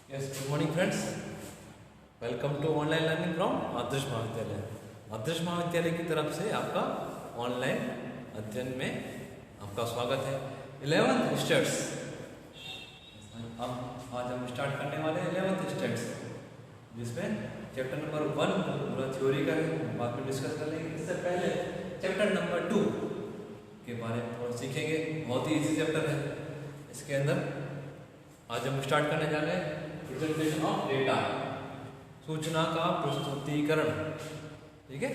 Yes, good morning friends. Welcome to online learning from Adarsh Mahavidyalaya. Adarsh महाविद्यालय की तरफ से आपका ऑनलाइन अध्ययन में आपका स्वागत है। 11th स्टेट्स अब आज हम स्टार्ट करने वाले हैं 11th स्टेट्स, जिसमें चैप्टर नंबर 1 पूरा थ्योरी का है, बाद में डिस्कस कर लेंगे। इससे पहले चैप्टर नंबर 2 के बारे में थोड़ा सीखेंगे। बहुत ही इजी चैप्टर है। इसके अंदर आज हम स्टार्ट करने जा रहे हैं प्रेजेंटेशन ऑफ डेटा, सूचना का प्रस्तुतिकरण। ठीक है,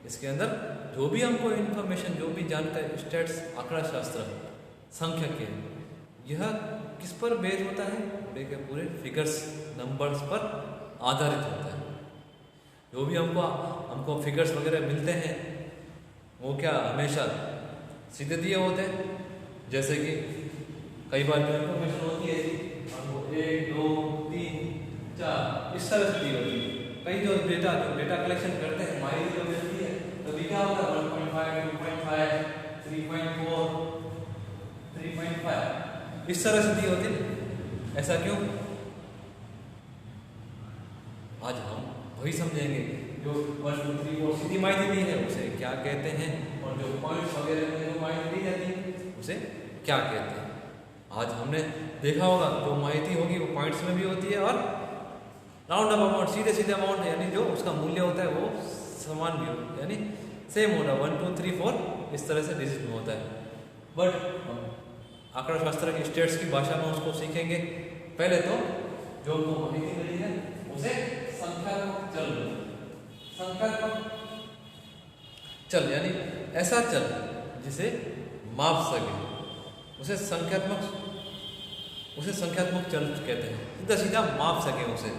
इसके अंदर जो भी हमको इंफॉर्मेशन, जो भी जानकारी, स्टेट्स, आंकड़ा शास्त्र, सांख्यिकी, यह किस पर बेस होता है? पूरे फिगर्स, नंबर्स पर आधारित होता है। जो भी हमको फिगर्स वगैरह मिलते हैं वो क्या हमेशा सीधे दिए होते हैं। जैसे कि कई बार जो इंफॉर्मेशन होती है हमको 1 2 3 4 इस तरह से दी होती है। कई जो डेटा कलेक्शन करते हैं, माहिती जो मिलती है, तभी क्या होता है 1.5 2.5 3.4 3.5 इस तरह से दी होती है। ऐसा क्यों? आज हम वही समझेंगे। जो 1 2 3 4 सीधी माहिती दी है उसे क्या कहते हैं, और जो पॉइंट्स वगैरह में जो माहिती दी जाती है उसे क्या कहते हैं। आज हमने देखा होगा जो माहिती होगी वो पॉइंट्स में भी होती है और राउंड अबाउट सीधे अमाउंट, यानी जो उसका मूल्य होता है वो समान भी होता है, यानी सेम होता है। 1 2 3 4 इस तरह से डिजिट में होता है। बट आंकड़ा शास्त्र की स्टेट्स की भाषा में उसको सीखेंगे। पहले तो जो हमको माहिती मिली है उसे संख्यात्मक चल यानी ऐसा चल जिसे माप सके उसे संख्यात्मक चल कहते हैं। सीधा माप सके उसे,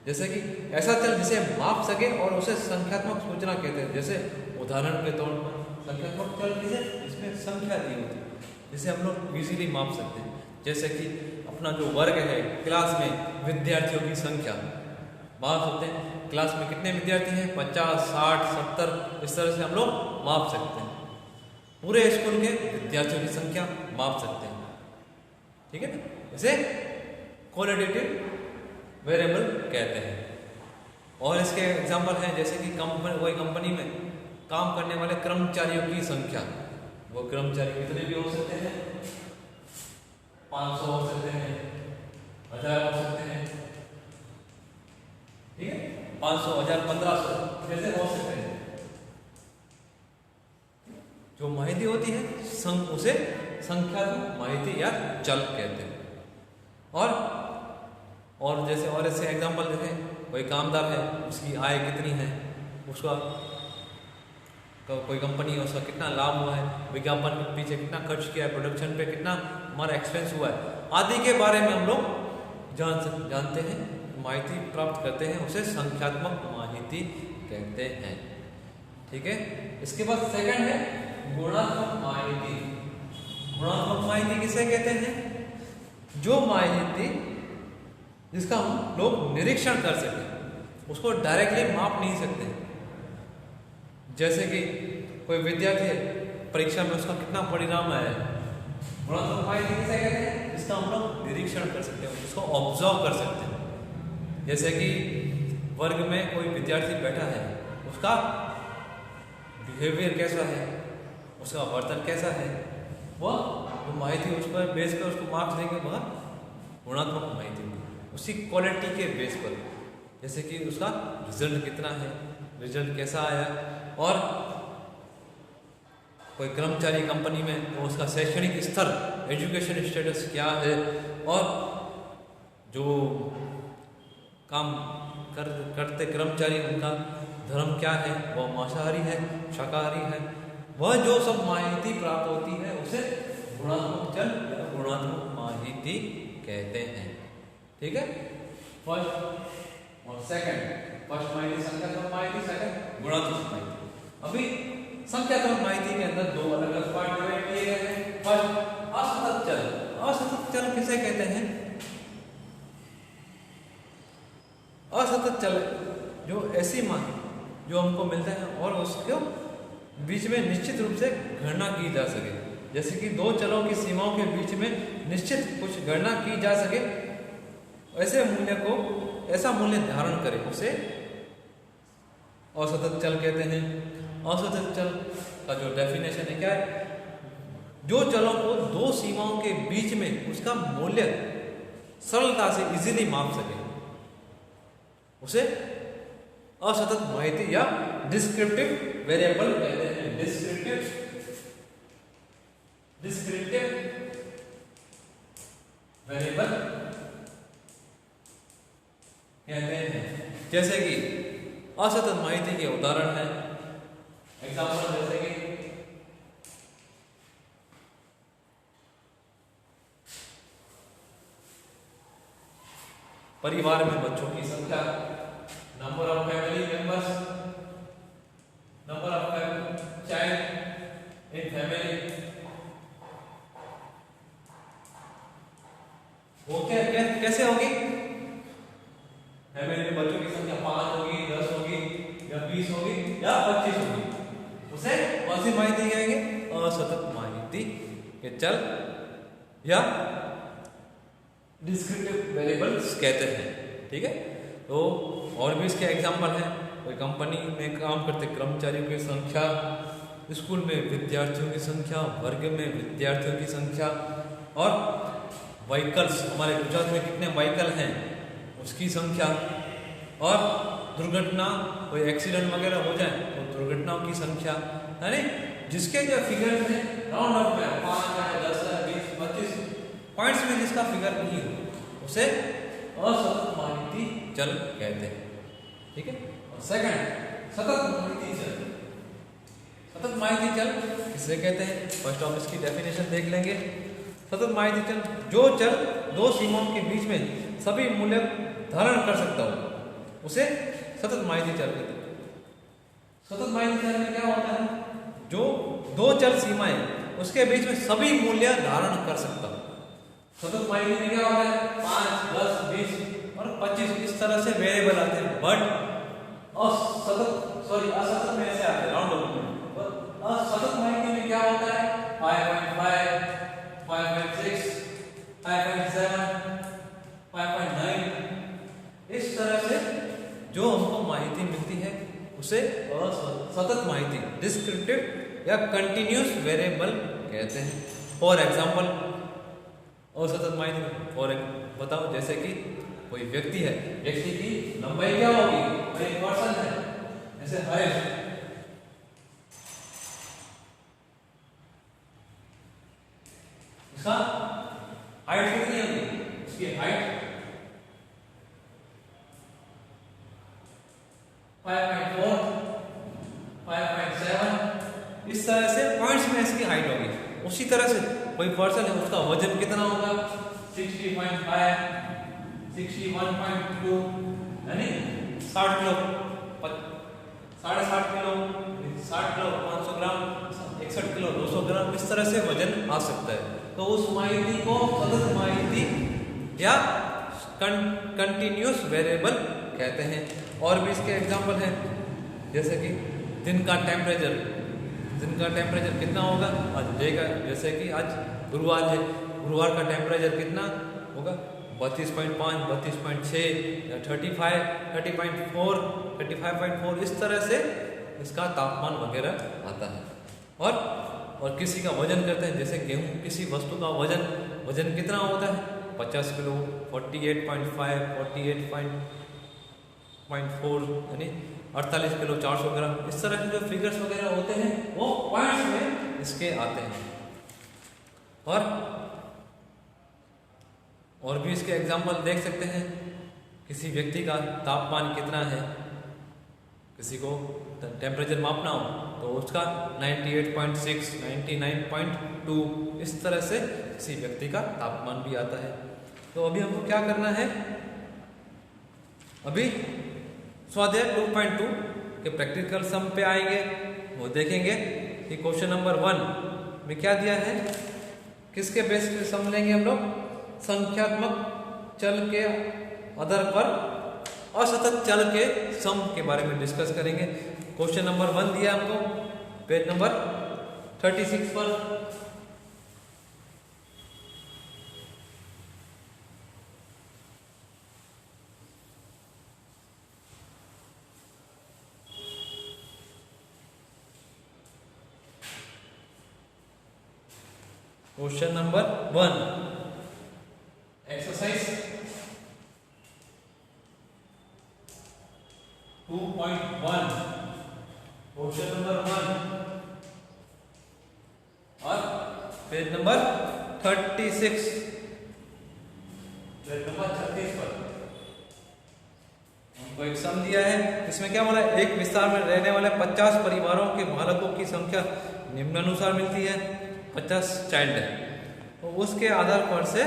जैसे कि ऐसा चल जिसे माप सके और उसे संख्यात्मक सूचना कहते हैं। जैसे उदाहरण के तौर पर संख्यात्मक चल किसे, जिसमें संख्या दी होती है, जिसे हम लोग इजीली माप सकते हैं। जैसे कि अपना जो वर्ग है, क्लास में विद्यार्थियों की संख्या माप सकते हैं। क्लास में कितने विद्यार्थी हैं, 50 60 70 इस तरह से हम लोग माप सकते हैं। पूरे स्कूल के विद्यार्थियों की संख्या माप सकते हैं। ठीक है ना, इसे क्वालिटेटिव वेरिएबल कहते हैं। और इसके एग्जांपल हैं, जैसे कि कोई कंपनी में काम करने वाले कर्मचारियों की संख्या। वो कर्मचारी कितने भी हो सकते हैं, 500 हो सकते हैं, 1000 हो सकते हैं। ठीक है, 500 1000 1500 जैसे हो सकते हैं। जो माहिती होती है उसे संख्यात्मक माहिती या चल कहते हैं। और जैसे और ऐसे एग्जांपल देखें, कोई कामदार है, उसकी आय कितनी है, उसका कोई कंपनी है, उसका कितना लाभ हुआ है, विज्ञापन के पीछे कितना खर्च किया है, प्रोडक्शन पे कितना हमारा एक्सपेंस हुआ है, आदि के बारे में हम लोग जानते हैं, माहिती प्राप्त करते हैं। उसे संख्यात्मक माहिती कहते हैं। ठीक है, इसके बाद सेकंड है गुणात्मक माहिती। गुणात्मक माहिती किसे कहते हैं? जो माहिती जिसका हम लोग निरीक्षण कर सकें, उसको डायरेक्टली माप नहीं सकते। जैसे कि कोई विद्यार्थी है, परीक्षा में उसका कितना परिणाम आया है, गुणात्मक माहिती किसे कहते हैं? जिसका हम लोग निरीक्षण कर सकते हैं, उसको ऑब्जर्व कर सकते हैं। जैसे कि वर्ग में कोई विद्यार्थी बैठा है, उसका बिहेवियर कैसा है, उसका वर्तन कैसा है, वह माहिती उस पर बेस कर उसको मार्क्स देंगे, वह गुणात्मक माहिती होगी। उसी क्वालिटी के बेस पर, जैसे कि उसका रिजल्ट कितना है, रिजल्ट कैसा आया, और कोई कर्मचारी कंपनी में तो उसका शैक्षणिक स्तर, एजुकेशन स्टेटस क्या है, और जो काम करते कर्मचारी उनका धर्म क्या है, वह मांसाहारी है, शाकाहारी है, वह जो सब माहिती प्राप्त होती है उसे गुणात्मक चल या गुणात्मक माहिती कहते हैं। ठीक है, फर्स्ट और सेकंड। फर्स्ट माहिती संख्यात्मक माहिती, सेकंड गुणात्मक माहिती। अभी संख्यात्मक माहिती के अंदर दो अलग अलग पार्ट डिवाइड किए गए हैं। फर्स्ट असतत चल। असतत चल किसे कहते हैं? असतत चल जो ऐसी मान जो हमको मिलते हैं और उसको बीच में निश्चित रूप से गणना की जा सके। जैसे कि दो चलों की सीमाओं के बीच में निश्चित कुछ गणना की जा सके, ऐसा मूल्य धारण करे उसे असतत चल कहते हैं। असतत चल का जो डेफिनेशन है क्या है? जो चलों को दो सीमाओं के बीच में उसका मूल्य सरलता से इजीली माप सके उसे असतत माहिती या डिस्क्रिप्टिव वेरिएबल कहते हैं। डिस्क्रिप्टिव वेरिएबल कहते हैं। जैसे कि असतत माहिती के उदाहरण है, एग्जाम्पल जैसे कि परिवार में बच्चों की संख्या, number of family members, number of child in family. वो कैसे होगी? फैमिली में बच्चों की संख्या 5 होगी, 10 होगी या 20 होगी या 25 होगी। उसे कौन सी माहिती कहेंगे? असतत माहिती के चल या डिस्क्रिप्टिव वेरिएबल्स कहते हैं। ठीक है, तो और भी इसके एग्जाम्पल हैं। कोई कंपनी में काम करते कर्मचारियों की संख्या, स्कूल में विद्यार्थियों की संख्या, वर्ग में विद्यार्थियों की संख्या, और व्हीकल्स, हमारे गुजरात में कितने व्हीकल हैं उसकी संख्या, और दुर्घटना, कोई एक्सीडेंट वगैरह हो जाए तो दुर्घटनाओं की संख्या, यानी जिसके जो फिगर में राउंड अप में 5 है, 10 है, 20, 25 पॉइंट्स में जिसका फिगर नहीं हो उसे असतत माहिती चल कहते हैं। ठीक है, और सेकंड सतत माहिती चल। सतत माहिती चल किसे कहते हैं? फर्स्ट हम इसकी डेफिनेशन देख लेंगे। सतत माहिती चल जो चल दो सीमाओं के बीच में सभी मूल्य धारण कर सकता हो उसे सतत माहिती चल कहते हैं। सतत माहिती चल में क्या होता है? जो दो चल सीमाएं उसके बीच में सभी मूल्य धारण कर सकता हो। सतत माहिती में क्या होता है? 5, 10, 20 और 25 इस तरह से वेरिएबल आते हैं। बट असतत में ऐसे आते हैं राउंड अप में। असतत माहिती में क्या होता है? 5.5, 5.6, 5.7, 5.9 इस तरह से जो हमको माहिती मिलती है उसे सतत माहिती, डिस्क्रिप्टिव या कंटिन्यूअस वेरिएबल कहते हैं। फॉर एग्जाम्पल असतत माहिती और बताओ, जैसे कि कोई व्यक्ति है, व्यक्ति की लंबाई क्या होगी? एक पर्सन है, जैसे हाइट, इसका हाइट कितनी होगी? इसकी हाइट 5.4, 5.7 इस तरह से पॉइंट्स में इसकी हाइट होगी। उसी तरह से कोई पर्सन है, उसका वजन कितना होगा? 60.5, 61.2 यानी 60 किलो, 60.5 किलो, 60 किलो, 500 ग्राम, 61 किलो, 200 ग्राम इस तरह से वजन आ सकता है। तो उस माहिती को सतत माहिती या कंटिन्यूअस वेरिएबल कहते हैं। और भी इसके एग्जाम्पल हैं, जैसे कि दिन का टेम्परेचर कितना होगा? आज डे का, जैसे कि आज गुरुवार है, गुरुवार का टेम्परेचर कितना होगा? 32.5, 32.6 या 35, 30.4, 35.4 इस तरह से इसका तापमान वगैरह आता है। और किसी का वजन करते हैं, जैसे गेहूं, किसी वस्तु का वजन कितना होता है? 50 किलो, 48.5, 48.4 यानी 48 किलो, 400 ग्राम इस तरह के जो फिगर्स वगैरह होते हैं वो पॉइंट्स में इसके आते हैं। और भी इसके एग्जाम्पल देख सकते हैं। किसी व्यक्ति का तापमान कितना है, किसी को टेम्परेचर मापना हो तो उसका 98.6, 99.2 इस तरह से किसी व्यक्ति का तापमान भी आता है। तो अभी हमको क्या करना है? अभी स्वाध्याय 2.2 के प्रैक्टिकल सम पे आएंगे, वो देखेंगे कि क्वेश्चन नंबर 1 में क्या दिया है, किसके बेस पे सम लेंगे हम लोग? संख्यात्मक चल के आधार पर असतत चल के सम के बारे में डिस्कस करेंगे। क्वेश्चन नंबर 1 दिया हमको पेज नंबर 36 पर। Question number 1 exercise 2.1 question number 1 और पेज नंबर 36 पेज नंबर 36 पर हमको एक सम दिया है। इसमें क्या बोला है, एक विस्तार में रहने वाले 50 परिवारों के बालकों की संख्या निम्नानुसार मिलती है। 50 चाइल्ड है, तो उसके आधार पर से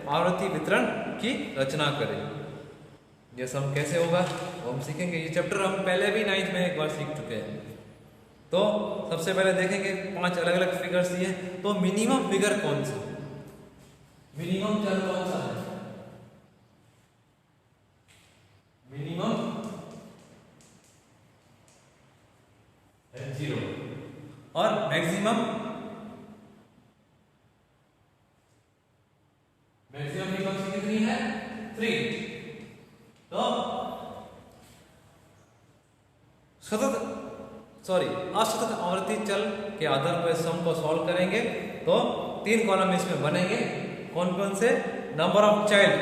आवृत्ति वितरण की रचना करें। ये सम कैसे होगा वो हम सीखेंगे। ये चैप्टर हम पहले भी 9th में एक बार सीख चुके हैं। तो सबसे पहले देखेंगे 5 अलग अलग फिगर्स दिए, तो मिनिमम फिगर कौन सा, मिनिमम चल कौन सा है, मिनिमम है 0 और मैक्सिमम फ्रीक्वेंसी कितनी है 3। तो असतत आवृत्ति चल के आधार पर सम को सॉल्व करेंगे। तो 3 कॉलम इसमें बनेंगे। कौन कौन से, number of child,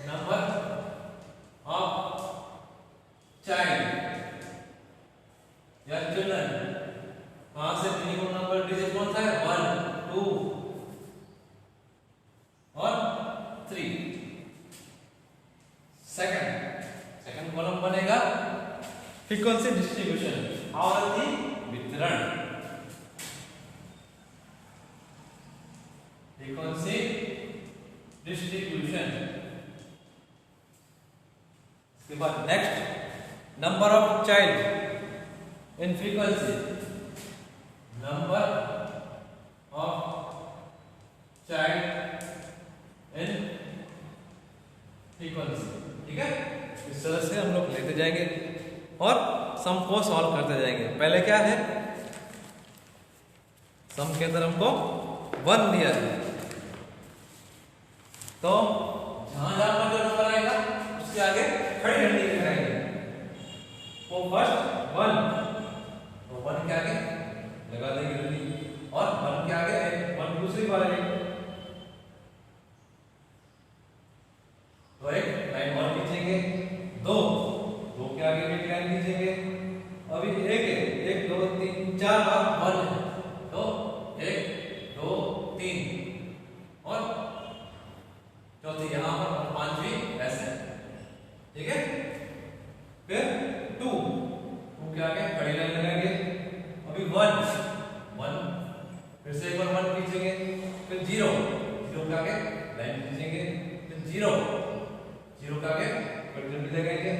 number of child या चिल्ड्रन, कहां से मिनिमम नंबर डिजिट कौन सा है 1 2 और 3। सेकंड कॉलम बनेगा फ्रीक्वेंसी डिस्ट्रीब्यूशन, आवृत्ति वितरण, फ्रीक्वेंसी डिस्ट्रीब्यूशन। इसके बाद next number of child in frequency, number of child in frequency. ठीक है, इस तरह से हम लोग लेते जाएंगे और सम को सॉल्व करते जाएंगे। पहले क्या है, सम के अंदर हमको 1 दिया है, तो जहां जहां पर जो नंबर आएगा उसके आगे खड़ी घंटी लगाएंगे। तो फर्स्ट 1, तो 1 के आगे लगा देंगे घंटी, और 1 के आगे 1 दूसरी बार है, तो एक लाइन और खींचेंगे। 2 के आगे भी लाइन खींचेंगे। अभी 1 2 3 4 बार 1 है, तो 1 2 3 और चौथी यहां पर 5वीं ऐसे। ठीक है, फिर 2 के आगे खड़ी लाइन लगाएंगे। अभी 1 फिर से एक बार 1 खींचेंगे, फिर 0 के आगे लाइन खींचेंगे, फिर 0 के आगे खड़ी लाइन लगाएंगे।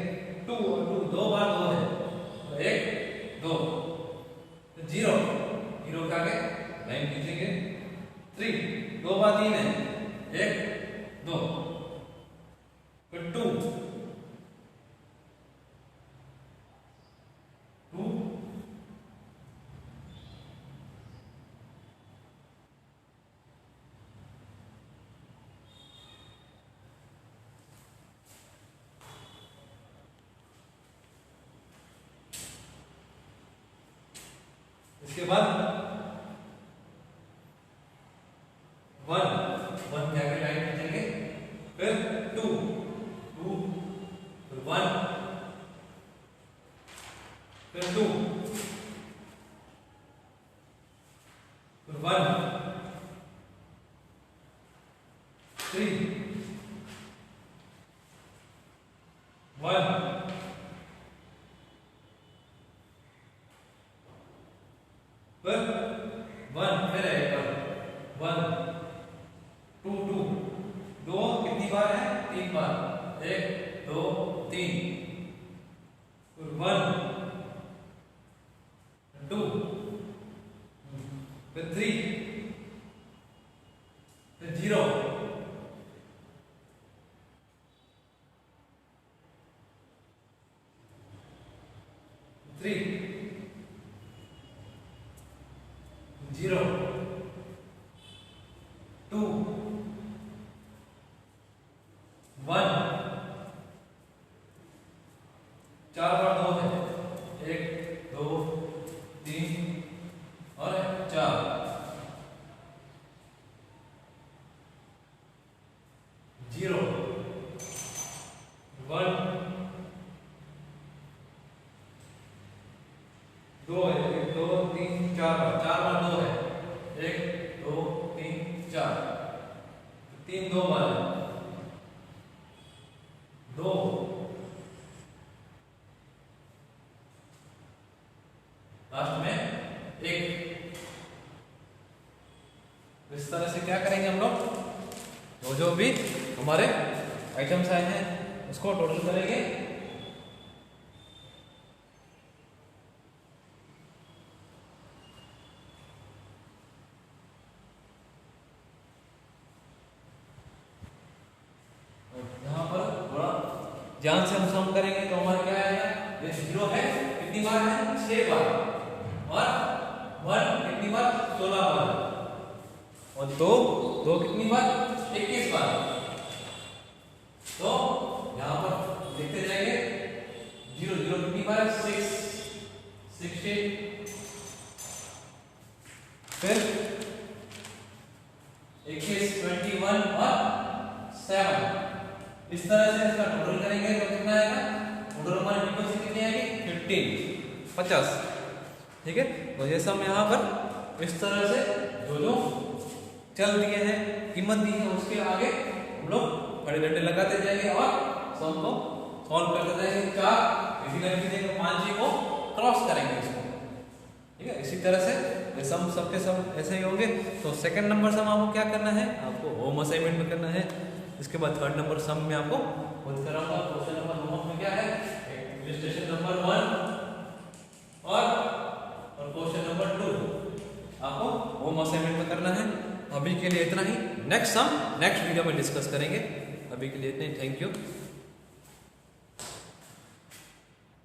2 और 2 दो बार 2 है, तो 1 2 तो 0 के आगे लाइन खींचेंगे। 3 दो बार 3 है, 1 2 फिर 2 इसके बाद 1 के आगे लाइन खींचेंगे, फिर 2 फिर 1 फिर 2 फिर 1 3 1 फिर 1 फिर एक बार 1 2 2 कितनी बार है 3 बार, 1 2 3 फिर 1 2 फिर 3 फिर 0 2 3 4, 3 2 बार, 2 लास्ट में 1। इस तरह से क्या करेंगे हम लोग, जो भी हमारे आइटम्स आए हैं उसको टोटल करेंगे। यहाँ पर थोड़ा ध्यान से हम सम करेंगे तो हमारा क्या आएगा, ये 0 है, कितनी बार है, 6 बार, और 1 कितनी बार, 16 बार, और 2 कितनी बार, 21 बार। तो यहाँ पर देखते जाएंगे, 0 0 कितनी बार, 6 16, फिर 21 21 और 7। इस तरह से इसका टोटल करेंगे तो कितना आएगा, टोटल हमारी फ्रीक्वेंसी कितनी आएगी, 50। ठीक है, तो ये सब यहाँ पर इस तरह से जो चल दिए हैं, कीमत दी है, उसके आगे हम लोग खड़े डंडे लगाते जाएंगे और सम को सॉल्व करते जाएंगे। 4 इसी तरीके से 5 को क्रॉस करेंगे इसको। ठीक है, इसी तरह से सम सबके सब ऐसे ही होंगे। तो सेकंड नंबर सम आपको क्या करना है, आपको होम असाइनमेंट में करना है। इसके बाद थर्ड नंबर सम में आपको खुद कराऊंगा। क्वेश्चन नंबर होमवर्क में क्या है, इलस्ट्रेशन नंबर 1 और क्वेश्चन नंबर 2 आपको होम असाइनमेंट में करना है। अभी के लिए इतना ही, नेक्स्ट सम नेक्स्ट वीडियो में डिस्कस करेंगे। अभी के लिए इतना ही, थैंक यू।